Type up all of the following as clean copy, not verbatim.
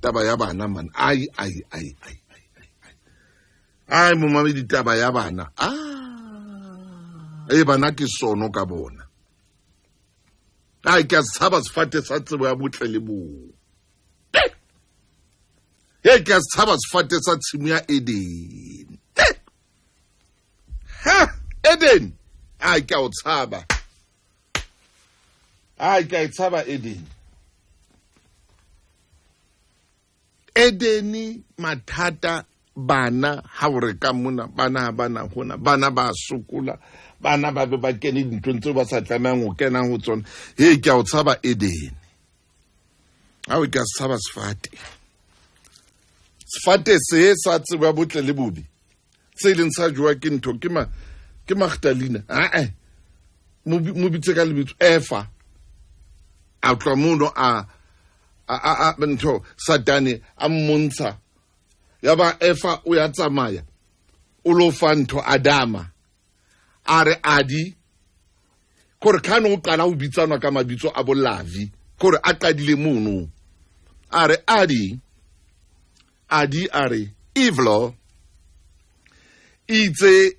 taba ya bana man ai momamedi taba ya bana bana ke sono ka bona ke a tshaba sefate sa tsebo ya botle le bo ke a tshaba sefate sa tshimo ya Eden Eden ke a o tshaba ke a tshaba Edeni mathata bana ha o re ka mona bana hona bana ba sokola bana ba be ba kene dintweng tse ba sa tlamang ho kena ho tsona ke a o tshaba Edeni ke a tshaba sefate se sa tseba botle le bobe se leng sa jwa ke ntho ke Magdalena mo bitse ka lebitso Efa a tloa mono a ntho Satane a mmontsha ya ba Efa o ya tsamaya o lo fa ntho Adama a re adi kore khano o qala ho bitsanwa ka mabitso a bolavi kore a qadile mono a re adi a re Evlo itse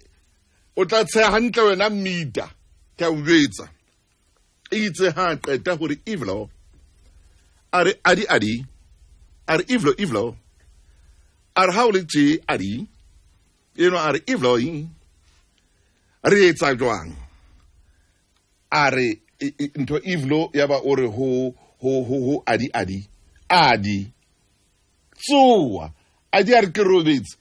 o tla tsaya hantle wena mmita ke a uetsa itse ha qeta hore Evlo a re adi a re Evlo a re ha o le tje adi a re Evlo re etsa jwang a re ntho Evlo ya ba o re ho adi tsoa adi a re ke robetse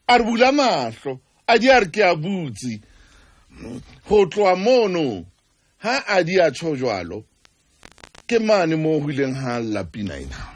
a re bula mahlo adi a re ke a butsi ho tloa mono ha adi a tjho jwalo ke mane mo huleng ha lapina ina